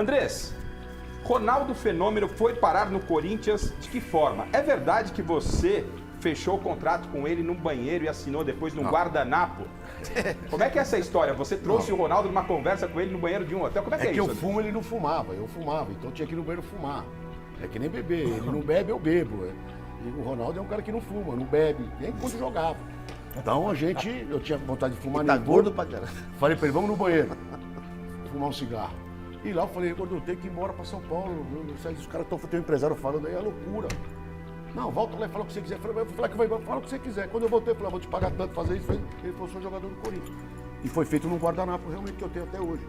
Andrés, Ronaldo Fenômeno foi parar no Corinthians de que forma? É verdade que você fechou o contrato com ele num banheiro e assinou depois num guardanapo? Como é que é essa história? Você trouxe o Ronaldo numa conversa com ele no banheiro de um hotel? Como é que é É que isso? eu fumo, ele não fumava. Eu fumava, então eu tinha que ir no banheiro fumar. É que nem beber. Ele não bebe, eu bebo. E o Ronaldo é um cara que não fuma, não bebe, nem quando jogava. Então eu tinha vontade de fumar. Tá gordo pra caramba. Falei pra ele, vamos no banheiro, fumar um cigarro. E lá eu falei, gordo, eu tenho que ir embora pra São Paulo. Os caras estão, tem um empresário falando aí, é loucura. Não, volta lá e fala o que você quiser. Eu falei, eu vou falar que vai, fala o que você quiser. Quando eu voltei, eu falei, vou te pagar tanto, fazer isso. Ele falou, sou jogador do Corinthians. E foi feito num guardanapo, realmente, que eu tenho até hoje.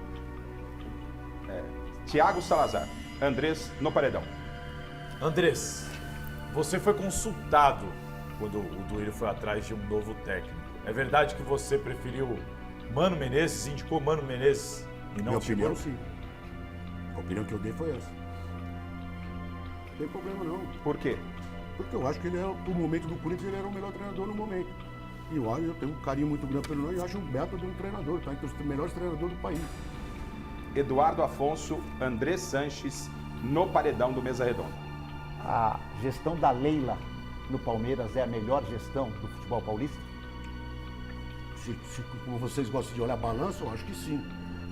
Thiago Salazar, Andrés no paredão. Andrés, você foi consultado quando o Duílio foi atrás de um novo técnico. É verdade que você preferiu Mano Menezes, indicou Mano Menezes e não Minha o Timão? opinião, sim. A opinião que eu dei foi essa. Não tem problema não. Por quê? Porque eu acho que ele era, no momento do Corinthians, ele era o melhor treinador no momento. E eu tenho um carinho muito grande pelo nome e acho um belo de um treinador, tá? Entre os melhores treinadores do país. Eduardo Afonso, Andrés Sanches no paredão do Mesa Redonda. A gestão da Leila no Palmeiras é a melhor gestão do futebol paulista? Como vocês gostam de olhar balanço, eu acho que sim.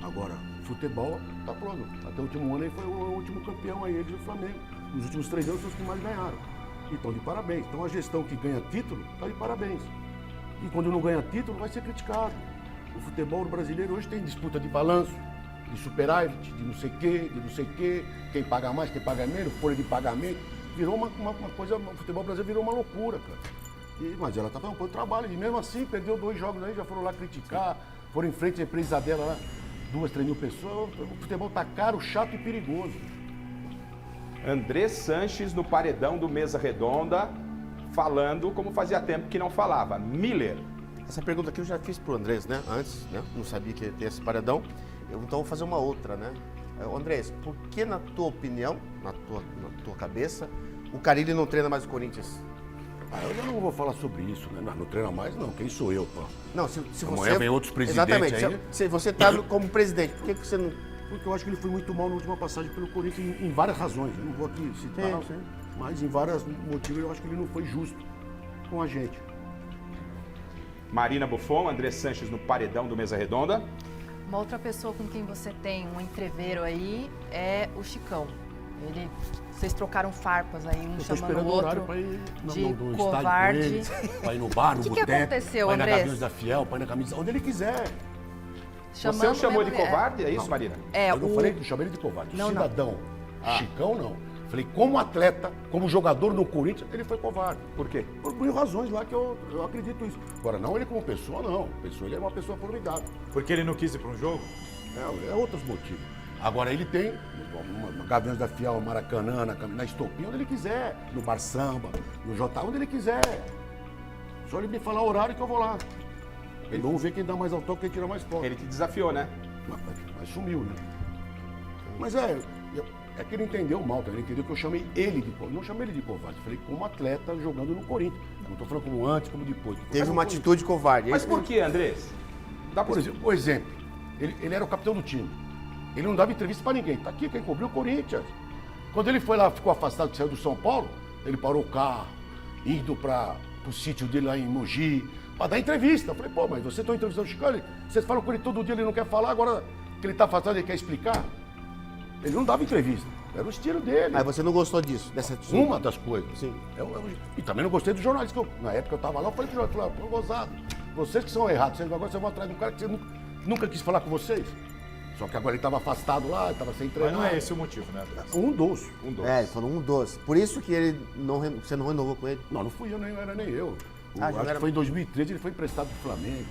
Agora, futebol tá pronto. Até o último ano aí foi o último campeão aí do Flamengo. Nos últimos 3 anos, foi os que mais ganharam. Então, de parabéns. Então, a gestão que ganha título, tá de parabéns. E quando não ganha título, vai ser criticado. O futebol brasileiro hoje tem disputa de balanço, de superávit, de não sei o quê, quem paga mais, quem paga menos, folha de pagamento. Virou uma coisa, o futebol brasileiro virou uma loucura, cara. Mas ela tá fazendo um bom trabalho. E mesmo assim, perdeu 2 jogos aí, já foram lá criticar, foram em frente à empresa dela lá, 2, 3 mil pessoas. O futebol tá caro, chato e perigoso. Andrés Sanches no paredão do Mesa Redonda, falando como fazia tempo que não falava. Miller. Essa pergunta aqui eu já fiz pro Andrés, né? Antes, né? Não sabia que ia ter esse paredão. Então vou fazer uma outra, né? Andrés, por que na tua opinião, na tua cabeça, o Carille não treina mais o Corinthians? Eu já não vou falar sobre isso, né? Não treina mais, não. Quem sou eu, pô? Não, se Amanhã você... vem outros presidentes Exatamente. aí. Se você tá como presidente, por que você não... Porque eu acho que ele foi muito mal na última passagem pelo Corinthians em várias razões. Eu não vou aqui citar, mas em vários motivos eu acho que ele não foi justo com a gente. Marina Buffon, Andrés Sanches no paredão do Mesa Redonda. Uma outra pessoa com quem você tem um entreveiro aí é o Chicão. Vocês trocaram farpas aí, um Eu tô chamando esperando o o horário outro para ir de no estádio com covarde. ele, para ir no bar, no O que que boteco, aconteceu, para ir na Andrés? Gaviões da Fiel, para ir na camisa, onde ele quiser. Você o chamou de mesmo- covarde, é isso, Marina? Eu não falei que eu chamei ele de covarde. Não, Cidadão, Chicão não. Falei, como atleta, como jogador no Corinthians, ele foi covarde. Por quê? Por mil razões lá que eu acredito isso. Agora, não ele como pessoa, não. Ele é uma pessoa formidável. Porque ele não quis ir para um jogo? É outros motivos. Agora, ele tem uma Gaviões da Fiel, Maracanã, na Estopim, onde ele quiser. No Bar Samba, no J, onde ele quiser. Só ele me falar o horário que eu vou lá. Vamos ver quem dá mais autógrafo, quem tira mais foto. Ele te desafiou, né? Mas sumiu, né? Mas é que ele entendeu mal também. Ele entendeu que eu chamei ele de covarde. Não chamei ele de covarde. Falei como atleta jogando no Corinthians. Não estou falando como antes, como depois. Teve uma atitude covarde. Mas por que, Andrés? Dá pra... Por exemplo, ele era o capitão do time. Ele não dava entrevista para ninguém. Tá aqui quem cobriu o Corinthians. Quando ele foi lá, ficou afastado, que saiu do São Paulo, ele parou o carro, indo para o sítio dele lá em Mogi, para dar entrevista. Eu falei, pô, mas você está entrevistando o Chico? Vocês falam com ele todo dia, ele não quer falar, agora que ele está afastado, ele quer explicar. Ele não dava entrevista. Era o estilo dele. Aí você não gostou disso, dessa atitude? Uma das coisas. Sim. E também não gostei dos jornalistas. Na época eu estava lá, eu falei pro jornalista, tô gozado. Vocês que são errados, agora vocês vão atrás de um cara que você nunca quis falar com vocês. Só que agora ele estava afastado lá, estava sem Mas treinar. não é esse o motivo, né, Andrés? Um dos. Ele falou um doce. Por isso que você não renovou com ele? Não fui eu, nem era nem eu. Já Acho era- que foi em 2013, ele foi emprestado pro Flamengo.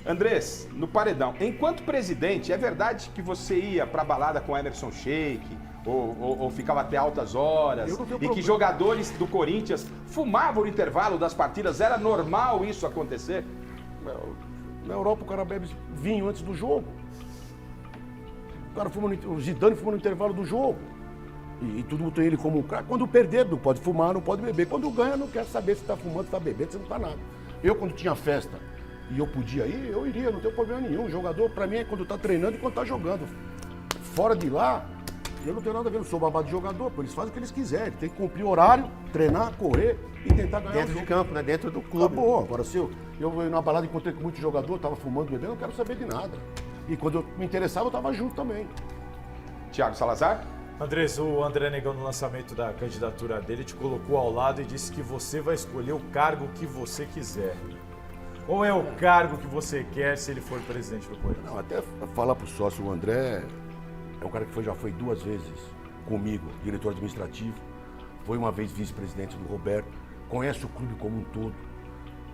Andrés, no paredão, enquanto presidente, é verdade que você ia pra balada com Emerson Sheik ou ficava até altas horas Eu não tenho e que problema. jogadores do Corinthians fumavam no intervalo das partidas? Era normal isso acontecer? Na Europa o cara bebe vinho antes do jogo. O cara o Zidane fuma no intervalo do jogo. E todo mundo tem ele como um cara. Quando perder, não pode fumar, não pode beber. Quando ganha, não quer saber se está fumando, se está bebendo, se não está nada. Eu, quando tinha festa e eu podia ir, eu iria, não tem problema nenhum. O jogador, para mim, é quando está treinando e quando está jogando. fora de lá, eu não tenho nada a ver, eu sou babado de jogador, pô, eles fazem o que eles quiserem. Tem que cumprir horário, treinar, correr e tentar ganhar Dentro o de jogo. campo, né? Dentro do clube. Acabou. Agora, se eu vou na balada, encontrei com muito jogador, tava fumando, bebendo, eu não quero saber de nada. E quando eu me interessava, eu tava junto também. Thiago Salazar? Andrés, o André Negão, no lançamento da candidatura dele, te colocou ao lado e disse que você vai escolher o cargo que você quiser. Qual é o cargo que você quer se ele for presidente do Corinthians? Não, até falar pro sócio, o André é um cara que já foi 2 vezes comigo, diretor administrativo, foi uma vez vice-presidente do Roberto, conhece o clube como um todo,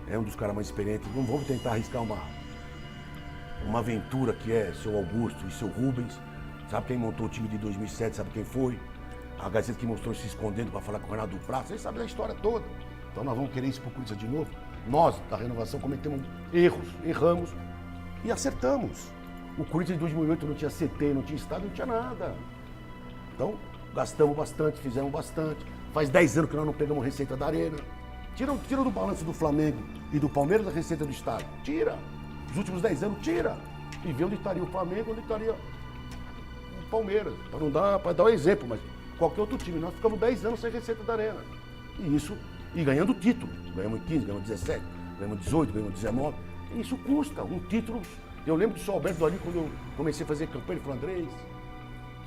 é um dos caras mais experientes. Não vamos tentar arriscar uma aventura que é seu Augusto e seu Rubens. Sabe quem montou o time de 2007, sabe quem foi? A Gazeta que mostrou se escondendo para falar com o Renato do Prata, vocês sabem da história toda. Então nós vamos querer isso pro Corinthians de novo. Nós, da renovação, cometemos erramos e acertamos. O Corinthians em 2008 não tinha CT, não tinha estádio, não tinha nada. Então, gastamos bastante, fizemos bastante. Faz 10 anos que nós não pegamos receita da Arena. Tira do balanço do Flamengo e do Palmeiras a receita do estádio. Tira. Os últimos 10 anos, tira. E vê onde estaria o Flamengo, onde estaria o Palmeiras. Para dar um exemplo, mas qualquer outro time. Nós ficamos 10 anos sem receita da Arena. E ganhando título. Ganhamos 15, ganhamos 17, ganhamos 18, ganhamos 19. E isso custa. Um título. Eu lembro do Sr. Alberto ali, quando eu comecei a fazer campanha, ele falou: Andrés,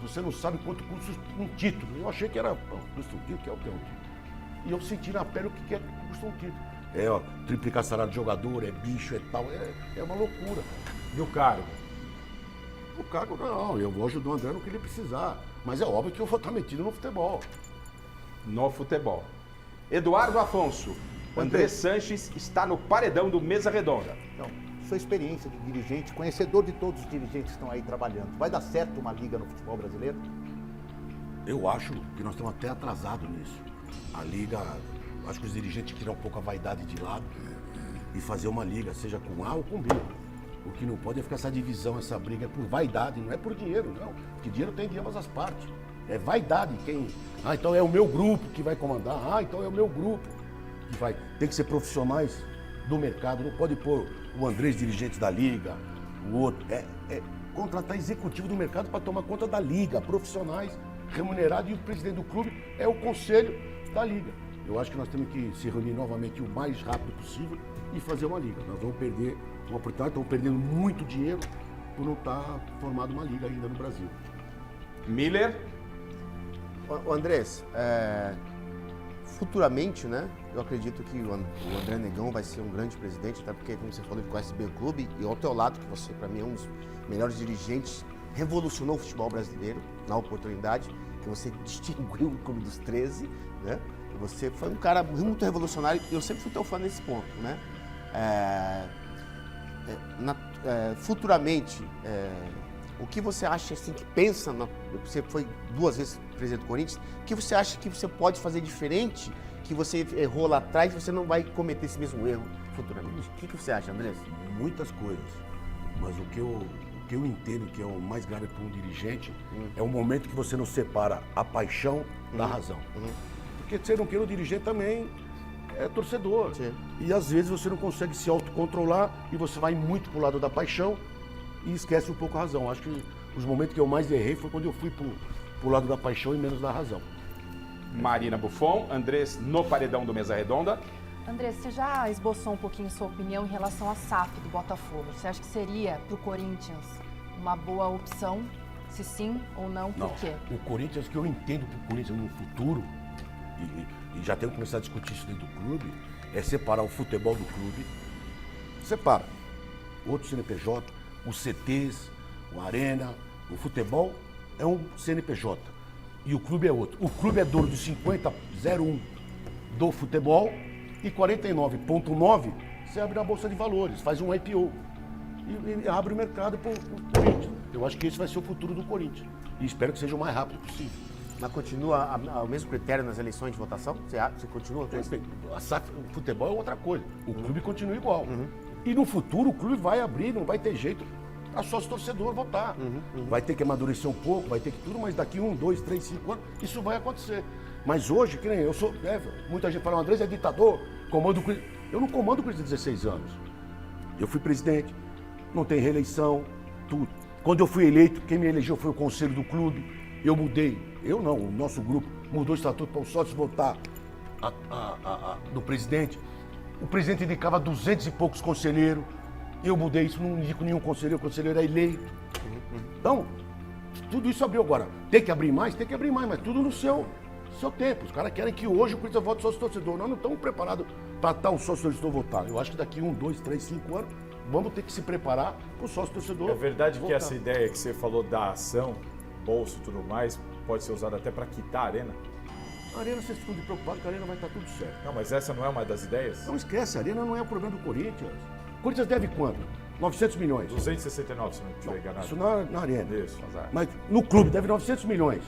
você não sabe quanto custa um título. Eu achei que era, custa um título, que é o que é um título. E eu senti na pele o que é que custa um título. Triplicar salário de jogador, é bicho, é tal, é uma loucura. E o cargo? O cargo, não, eu vou ajudar o André no que ele precisar. Mas é óbvio que eu vou estar metido no futebol. No futebol. Eduardo Afonso. André Sanches está no paredão do Mesa Redonda. Então, sua experiência de dirigente, conhecedor de todos os dirigentes que estão aí trabalhando, vai dar certo uma liga no futebol brasileiro? Eu acho que nós estamos até atrasados nisso. A liga, acho que os dirigentes tiram um pouco a vaidade de lado e fazer uma liga, seja com A ou com B. O que não pode é ficar essa divisão, essa briga, é por vaidade, não é por dinheiro, não. Porque dinheiro tem de ambas as partes. É vaidade. Então é o meu grupo que vai comandar. Então é o meu grupo que vai. Tem que ser profissionais do mercado. Não pode pôr o Andrés dirigente da liga, o outro. É contratar executivo do mercado para tomar conta da liga, profissionais remunerados, e o presidente do clube é o conselho da liga. Eu acho que nós temos que se reunir novamente o mais rápido possível e fazer uma liga. Nós vamos perder uma oportunidade, estamos perdendo muito dinheiro por não estar formada uma liga ainda no Brasil. Miller. O Andrés, futuramente, né, eu acredito que o André Negão vai ser um grande presidente, até porque, como você falou, ele conhece bem o clube, e ao teu lado, que você, para mim, é um dos melhores dirigentes, revolucionou o futebol brasileiro na oportunidade, que você distinguiu o Clube dos 13, né? Você foi um cara muito revolucionário, e eu sempre fui teu fã nesse ponto, né? Futuramente, o que você acha, assim, que pensa, você foi 2 vezes presidente do Corinthians, o que você acha que você pode fazer diferente, que você errou lá atrás e você não vai cometer esse mesmo erro futuramente? O que você acha, Andrés? Muitas coisas, mas o que eu entendo que é o mais grave para um dirigente é o momento que você não separa a paixão da razão. Porque você não quer o dirigente também é torcedor. Sim. E às vezes você não consegue se autocontrolar e você vai muito pro lado da paixão e esquece um pouco a razão. Acho que os momentos que eu mais errei foi quando eu fui pro lado da paixão e menos da razão. Marina Buffon. Andrés no paredão do Mesa Redonda. André, você já esboçou um pouquinho sua opinião em relação à SAF do Botafogo. Você acha que seria para o Corinthians uma boa opção? Se sim ou não, por quê? O Corinthians, que eu entendo pro Corinthians no futuro, e já tenho que começar a discutir isso dentro do clube, é separar o futebol do clube. Separa. Outro CNPJ, os CTs, o Arena, o futebol é um CNPJ. E o clube é outro. O clube é dono de 50,01 do futebol e 49,9 você abre na Bolsa de Valores, faz um IPO e abre o mercado para o Corinthians. Eu acho que esse vai ser o futuro do Corinthians. E espero que seja o mais rápido possível. Mas continua o mesmo critério nas eleições de votação? Você continua com isso? O futebol é outra coisa. O clube continua igual. E no futuro o clube vai abrir, não vai ter jeito a sócio torcedor votar. Vai ter que amadurecer um pouco, vai ter que tudo, mas daqui 1, 2, 3, 5 anos, isso vai acontecer. Mas hoje, que nem eu sou, muita gente fala, o Andrés é ditador, comando o Corinthians. Eu não comando o Corinthians há 16 anos. Eu fui presidente, não tem reeleição, tudo. Quando eu fui eleito, quem me elegeu foi o conselho do clube. Eu mudei, eu não, o nosso grupo mudou o estatuto para os sócios votar do presidente. O presidente indicava 200 e poucos conselheiros. Eu mudei isso, não indico nenhum conselheiro, o conselheiro é eleito. Então, tudo isso abriu agora. Tem que abrir mais, mas tudo no seu tempo. Os caras querem que hoje o Corinthians vote sócio torcedor. Nós não estamos preparados para estar o sócio torcedor votar. Eu acho que daqui 1, 2, 3, 5 anos, vamos ter que se preparar para o sócio torcedor. É verdade que votar. essa ideia que você falou da ação, bolso e tudo mais, pode ser usada até para quitar a arena? A arena, vocês ficam preocupados que a arena vai estar tudo certo. Não, mas essa não é uma das ideias? Não esquece, a arena não é o problema do Corinthians. O Corinthians deve quanto? 900 milhões. 269, se não estiver enganado. Isso na arena. Isso. Mas no clube deve 900 milhões.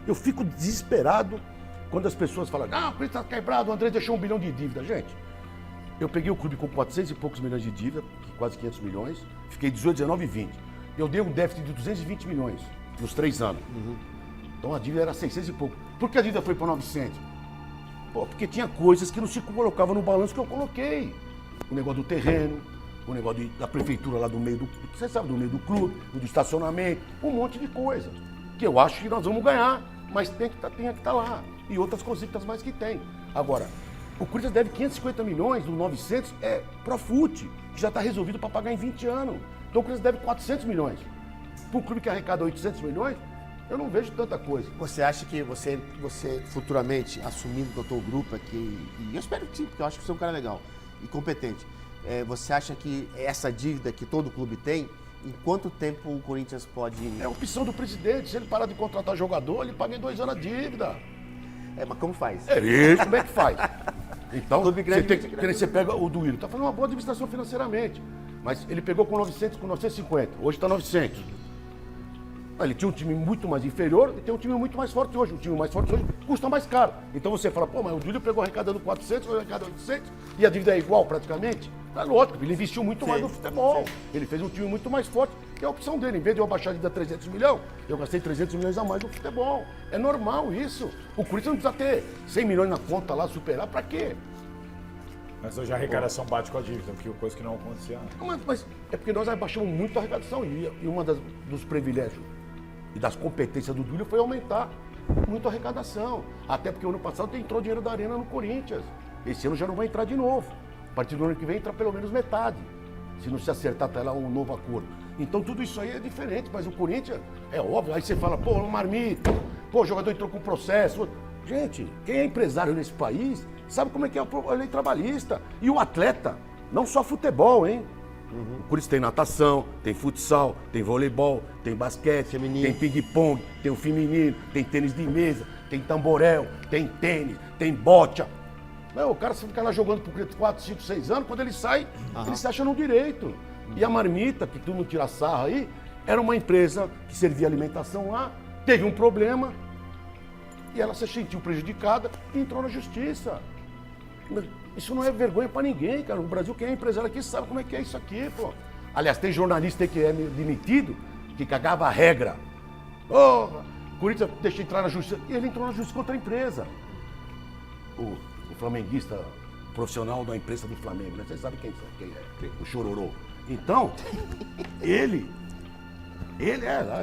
Eu fico desesperado quando as pessoas falam, não, o Corinthians está quebrado, o André deixou 1 bilhão de dívida. Gente, eu peguei o clube com 400 e poucos milhões de dívida, quase 500 milhões, fiquei 18, 19 e 20. Eu dei um déficit de 220 milhões nos 3 anos. Então a dívida era 600 e pouco. Por que a dívida foi para 900? Pô, porque tinha coisas que não se colocavam no balanço que eu coloquei. O negócio do terreno, o negócio da prefeitura lá do meio do... Você sabe, do meio do clube, do estacionamento, um monte de coisa. Que eu acho que nós vamos ganhar, mas tem que estar lá. E outras cositas mais que tem. Agora, o Corinthians deve 550 milhões, do 900 é Profut, que já está resolvido para pagar em 20 anos. Então o Corinthians deve 400 milhões. Para um clube que arrecada 800 milhões, eu não vejo tanta coisa. Você acha que você futuramente, assumindo o teu grupo aqui, e eu espero que sim, porque eu acho que você é um cara legal e competente, você acha que essa dívida que todo clube tem, em quanto tempo o Corinthians pode... É a opção do presidente. Se ele parar de contratar jogador, ele paga em 2 anos a dívida. mas como faz? É isso, como é que faz? Então, Clube grande, você pega o Duílio, está fazendo uma boa administração financeiramente, mas ele pegou com 900, com 950, hoje está 900. Ele tinha um time muito mais inferior e tem um time muito mais forte hoje. O time mais forte hoje custa mais caro. Então você fala, pô, mas o Duílio pegou arrecadando 400, foi arrecadando 800 e a dívida é igual praticamente. É lógico, ele investiu muito mais no futebol. Ele fez um time muito mais forte, que é a opção dele. Em vez de eu abaixar a dívida 300 milhões, eu gastei 300 milhões a mais no futebol. É normal isso. O Corinthians não precisa ter 100 milhões na conta lá, superar, pra quê? Mas hoje a arrecadação bate com a dívida, que é coisa que não acontecia antes. Mas é porque nós abaixamos muito a arrecadação e uma dos privilégios e das competências do Duílio foi aumentar muito a arrecadação. Até porque o ano passado entrou dinheiro da Arena no Corinthians. Esse ano já não vai entrar de novo. A partir do ano que vem entra pelo menos metade. Se não se acertar até lá um novo acordo. Então tudo isso aí é diferente, mas o Corinthians é óbvio. Aí você fala, pô, o Marmita, pô, o jogador entrou com processo. Gente, quem é empresário nesse país sabe como é que é a lei trabalhista. E o atleta, não só futebol, hein? O Corinthians tem natação, tem futsal, tem voleibol, tem basquete, feminino, tem ping-pong, tem o feminino, tem tênis de mesa, tem tamborel, tem tênis, tem bocha. Não, o cara fica lá jogando por 4, 5, 6 anos, quando ele sai, ele se acha no direito. E a Marmita, que tu não tira sarra aí, era uma empresa que servia alimentação lá, teve um problema e ela se sentiu prejudicada e entrou na justiça. Isso não é vergonha pra ninguém, cara. No Brasil, quem é empresário aqui sabe como é que é isso aqui, pô. Aliás, tem jornalista aí que é demitido, que cagava a regra. Oh, o Corinthians deixa entrar na justiça. E ele entrou na justiça contra a empresa. O flamenguista profissional da imprensa do Flamengo, né? Vocês sabem quem é? O Chororô. Então, ele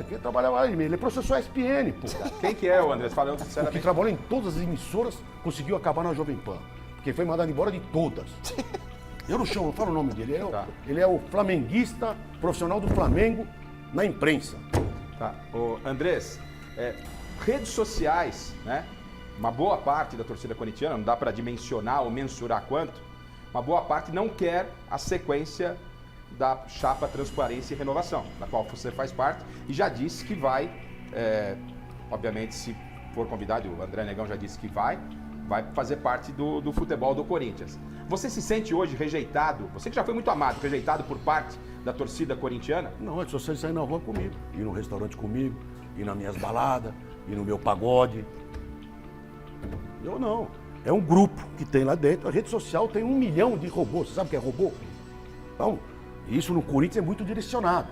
quem trabalhava lá, ele processou a ESPN, pô. Quem que é o André? Falando O que sinceramente. trabalhou em todas as emissoras conseguiu acabar na Jovem Pan. Porque foi mandado embora de todas. Eu não chamo, eu falo o nome dele. Ele é o flamenguista profissional do Flamengo na imprensa. Tá. Ô, Andrés, redes sociais, né? Uma boa parte da torcida corintiana, não dá para dimensionar ou mensurar quanto, uma boa parte não quer a sequência da chapa Transparência e Renovação, da qual você faz parte, e já disse que vai, obviamente, se for convidado, o André Negão já disse que vai fazer parte do futebol do Corinthians. Você se sente hoje rejeitado, você que já foi muito amado, rejeitado por parte da torcida corintiana? Não, é só você sair na rua comigo, ir no restaurante comigo, ir nas minhas baladas, ir no meu pagode. Eu não. É um grupo que tem lá dentro. A rede social tem 1 milhão de robôs. Você sabe o que é robô? Então, isso no Corinthians é muito direcionado.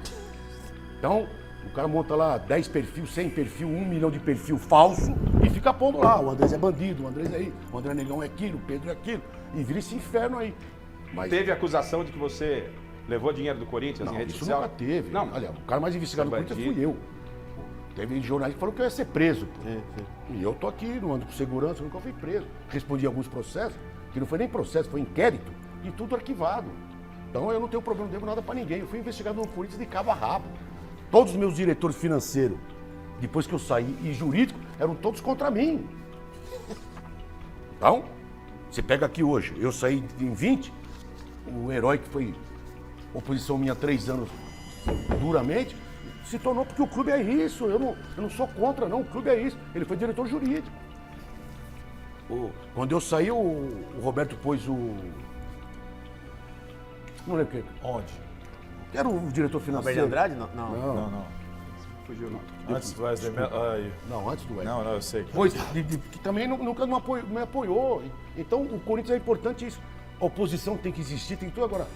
Então, o cara monta lá 10 perfis, 100 perfil, 1 milhão de perfil falso e fica pondo lá. O Andrés é bandido, o Andrés é isso, o André Negão é aquilo, o Pedro é aquilo. E vira esse inferno aí. Mas Teve acusação de que você Levou dinheiro do Corinthians em rede Isso social? nunca teve. Não. Olha, o cara mais investigado do Você é Corinthians bandido. fui eu. Teve jornalista que falou que eu ia ser preso. Pô. E eu tô aqui, não ando com segurança, nunca fui preso. Respondi alguns processos, que não foi nem processo, foi inquérito, e tudo arquivado. Então eu não tenho problema, não devo nada pra ninguém. Eu fui investigado no Corinthians de cabo a rabo. Todos os meus diretores financeiros, depois que eu saí, e jurídico, eram todos contra mim. Então, você pega aqui hoje, eu saí em 20, o herói que foi oposição minha há 3 anos duramente, se tornou porque o clube é isso. Eu não sou contra, não. O clube é isso. Ele foi diretor jurídico. Quando eu saí, o Roberto pôs o... Não lembro quem. Onde? Era o diretor Alberto financeiro. Andrade? Não. Não. Fugiu, não. Antes do Wesley Melo. Não, antes do Wesley. Não, eu sei. Pois, que também nunca me apoiou. Então, o Corinthians é importante isso. A oposição tem que existir, tem tudo. Agora,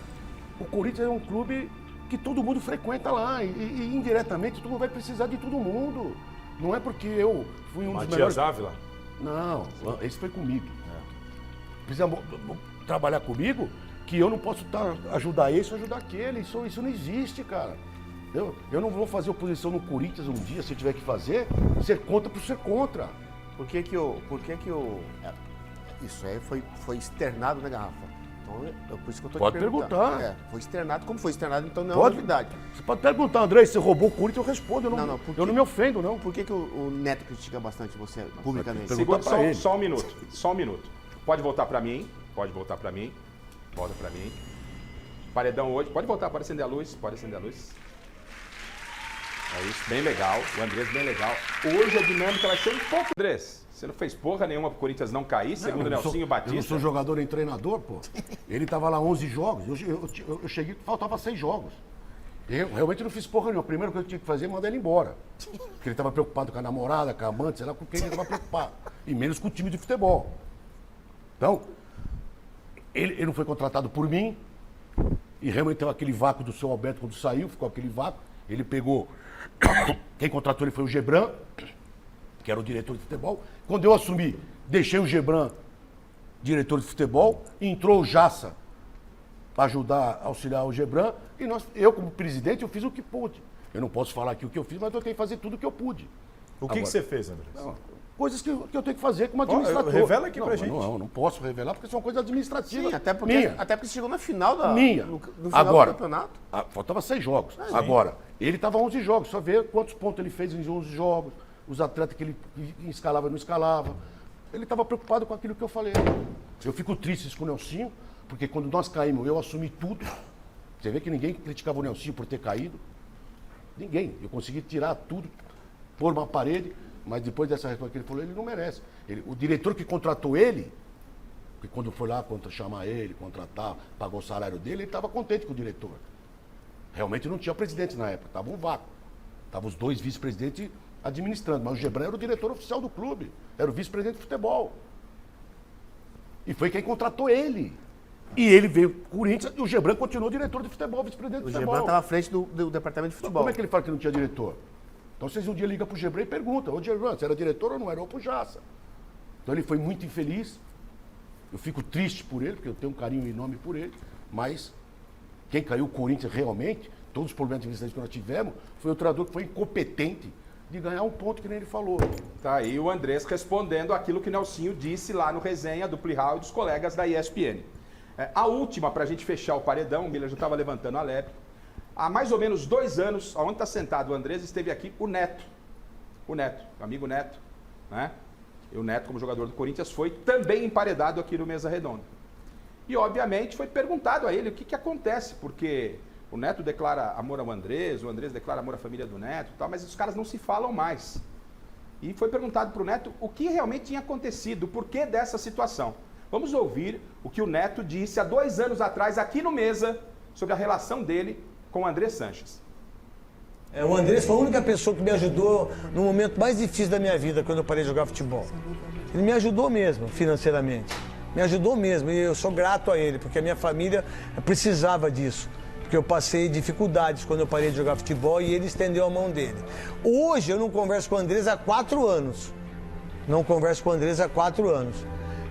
o Corinthians é um clube que todo mundo frequenta lá. E indiretamente, todo mundo vai precisar de todo mundo. Não é porque eu fui um dos melhores... Matias Ávila? Não, esse foi comigo. Precisa trabalhar comigo, que eu não posso ajudar esse ou ajudar aquele. Isso não existe, cara. Eu não vou fazer oposição no Corinthians um dia, se eu tiver que fazer, ser contra por ser contra. Por que que o... Isso aí foi externado, né, Garrafa? Então, por isso que eu tô Pode te perguntando. perguntar. Foi externado. Como foi externado, então não é Pode. novidade. Você pode perguntar, André, se você roubou o Corinthians, eu respondo. Porque- Eu não me ofendo, não. Por que que o Neto critica bastante você publicamente? Pergunta Segura pra ele. só um minuto. Só um minuto. Pode voltar pra mim. Pode voltar pra mim. Volta pra mim. Paredão hoje. Pode voltar, pode acender a luz. Pode acender a luz. É isso, bem legal. O Andrés, bem legal. Hoje a dinâmica vai ser um pouco... Andrés, você não fez porra nenhuma pro Corinthians não cair, segundo o Nelsinho Eu não Batista. sou jogador nem treinador, pô. Ele tava lá 11 jogos, eu cheguei, faltava 6 jogos. Eu realmente não fiz porra nenhuma. A primeira coisa que eu tinha que fazer é mandar ele embora. Porque ele estava preocupado com a namorada, com a amante, sei lá com quem ele estava preocupado. E menos com o time de futebol. Então, ele não foi contratado por mim. E realmente teve aquele vácuo do seu Alberto quando saiu, ficou aquele vácuo. Ele pegou... Quem contratou ele foi o Gebran, que era o diretor de futebol. Quando eu assumi, deixei o Gebran diretor de futebol, e entrou o Jassa para ajudar, auxiliar o Gebran, e eu como presidente, eu fiz o que pude. Eu não posso falar aqui o que eu fiz, mas eu tenho que fazer tudo o que eu pude. O que você fez, André? Coisas que eu tenho que fazer como administrador. Revela aqui pra gente. Não posso revelar, porque são coisas administrativas. Sim, até porque você chegou na final Minha. no final Agora, do campeonato. Faltava 6 jogos. Agora, ele estava 11 jogos. Só ver quantos pontos ele fez em 11 jogos, os atletas que ele escalava e não escalava. Ele estava preocupado com aquilo que eu falei. Eu fico triste com o Nelsinho, porque quando nós caímos, eu assumi tudo. Você vê que ninguém criticava o Nelsinho por ter caído. Ninguém. Eu consegui tirar tudo, pôr uma parede, mas depois dessa resposta que ele falou, ele não merece. O diretor que contratou ele, porque quando foi lá chamar ele, contratar, pagou o salário dele, ele estava contente com o diretor. Realmente não tinha presidente na época, estava um vácuo. Estavam os 2 vice-presidentes administrando, mas o Gebran era o diretor oficial do clube, era o vice-presidente de futebol. E foi quem contratou ele. E ele veio para o Corinthians e o Gebran continuou diretor de futebol, vice-presidente de O futebol. Gebran estava à frente do departamento de futebol. Como é que ele fala que não tinha diretor? Então vocês um dia ligam pro Gebran e perguntam, ô Gebran, você era diretor ou não era? Ou pro Jassa. Então ele foi muito infeliz. Eu fico triste por ele, porque eu tenho um carinho enorme por ele, mas quem caiu o Corinthians realmente, todos os problemas administrativos que nós tivemos, foi o treinador que foi incompetente de ganhar um ponto que nem ele falou. Tá aí o Andrés respondendo aquilo que Nelsinho disse lá no resenha do Plihal e dos colegas da ESPN. A última, para a gente fechar o paredão, o Miller já estava levantando a lebre. Há mais ou menos 2 anos, onde está sentado o Andrés, esteve aqui o Neto. O Neto, o amigo Neto, né? E o Neto, como jogador do Corinthians, foi também emparedado aqui no Mesa Redonda. E, obviamente, foi perguntado a ele o que acontece, porque o Neto declara amor ao Andrés, o Andrés declara amor à família do Neto e tal, mas os caras não se falam mais. E foi perguntado para o Neto o que realmente tinha acontecido, o porquê dessa situação. Vamos ouvir o que o Neto disse há 2 anos atrás, aqui no Mesa, sobre a relação dele com o Andrés Sanches. O Andrés foi a única pessoa que me ajudou no momento mais difícil da minha vida, quando eu parei de jogar futebol. Ele me ajudou mesmo, financeiramente. Me ajudou mesmo, e eu sou grato a ele, porque a minha família precisava disso. Porque eu passei dificuldades quando eu parei de jogar futebol e ele estendeu a mão dele. Hoje eu não converso com o Andrés há 4 anos. Não converso com o Andrés há 4 anos.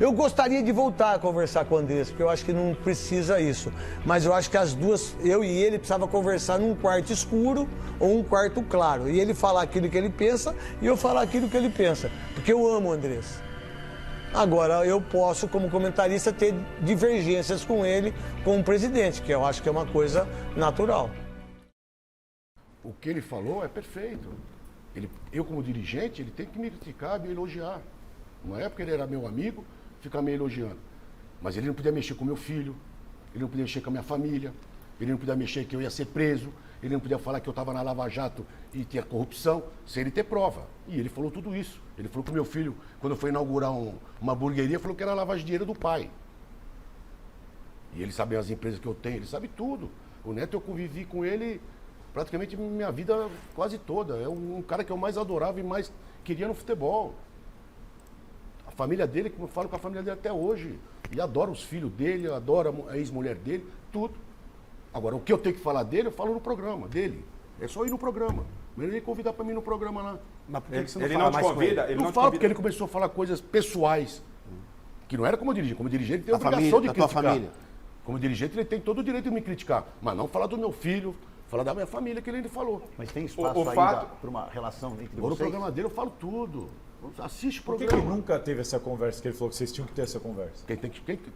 Eu gostaria de voltar a conversar com o Andrés, porque eu acho que não precisa isso. Mas eu acho que as duas, eu e ele, precisava conversar num quarto escuro ou um quarto claro. E ele falar aquilo que ele pensa e eu falar aquilo que ele pensa. Porque eu amo o Andrés. Agora, eu posso, como comentarista, ter divergências com ele, como presidente, que eu acho que é uma coisa natural. O que ele falou é perfeito. Eu, como dirigente, ele tem que me criticar, me elogiar. Na época ele era meu amigo, ficar me elogiando. Mas ele não podia mexer com meu filho, ele não podia mexer com a minha família, ele não podia mexer que eu ia ser preso, ele não podia falar que eu estava na Lava Jato e tinha corrupção, sem ele ter prova. E ele falou tudo isso. Ele falou que o meu filho, quando foi inaugurar uma hamburgueria, falou que era lavagem de dinheiro do pai. E ele sabe as empresas que eu tenho, ele sabe tudo. O Neto, eu convivi com ele praticamente minha vida quase toda. É um cara que eu mais adorava e mais queria no futebol. A família dele, como eu falo com a família dele até hoje. E adoro os filhos dele, adoro a ex-mulher dele, tudo. Agora, o que eu tenho que falar dele, eu falo no programa dele. É só ir no programa. Mas ele convidar para mim no programa lá. Mas por que você não Ele fala não te mais com convida? ele? Ele Não não te fala convida. porque ele começou a falar coisas pessoais. Que não era como dirigente. Como dirigente, ele tem a Da obrigação família, de da tua criticar. família. Como dirigente, ele tem todo o direito de me criticar. Mas não falar do meu filho, falar da minha família, que ele falou. Mas tem espaço O ainda fato- para uma relação entre Agora, no vocês? programa dele, eu falo tudo. Assiste o Por que programa. nunca teve essa conversa que ele falou que vocês tinham que ter essa conversa?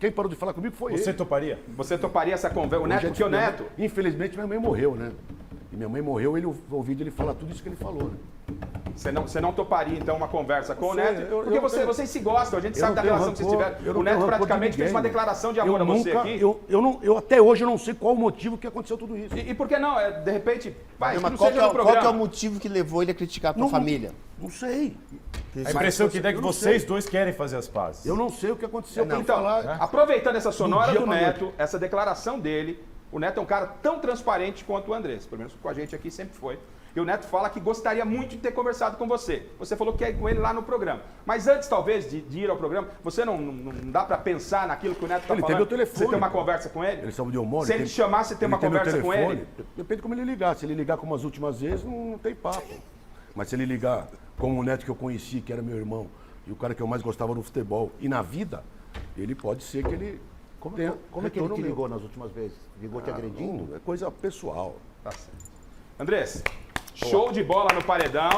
Quem parou de falar comigo foi Você ele. toparia? Você toparia essa conversa? O Neto, Hoje é porque o minha mãe- Neto... Infelizmente, minha mãe morreu, né? E minha mãe morreu, ele ouviu ele falar tudo isso que ele falou, né? Você não toparia, então, uma conversa com o sei, Neto? eu Porque não tenho- vocês se gostam, a gente Eu sabe não da tenho relação que vocês rancor, tiveram. eu não O Neto tenho rancor de praticamente fez ninguém, uma declaração de amor eu a você nunca, aqui. eu até hoje eu não sei qual o motivo que aconteceu tudo isso. E por que não? De repente, vai, que Mas não qual, seja que é, no qual que é o programa. motivo que levou ele a criticar a tua Não- família? Não sei. A impressão que dá é que eu não vocês sei. dois querem fazer as pazes. Eu não sei o que aconteceu pra ele Então, falar. aproveitando essa sonora dia do pra Neto, noite. essa declaração dele, o Neto é um cara tão transparente quanto o Andrés, pelo menos com a gente aqui sempre foi. E o Neto fala que gostaria muito de ter conversado com você. Você falou que ia ir com ele lá no programa. Mas antes, talvez, de ir ao programa, você não dá pra pensar naquilo que o Neto tá Ele falando? tem meu telefone. Você tem uma conversa com ele? Ele sabe onde eu moro. Se ele te chamar, você tem uma meu conversa com telefone. ele? Depende de como ele ligar. Se ele ligar como as últimas vezes, não tem papo. Mas se ele ligar como o Neto que eu conheci, que era meu irmão, e o cara que eu mais gostava no futebol e na vida, ele pode ser que ele Como tenha é que ele retorno te meu. ligou nas últimas vezes? Ligou te agredindo? É coisa pessoal. Tá certo. Andrés, show de bola no paredão.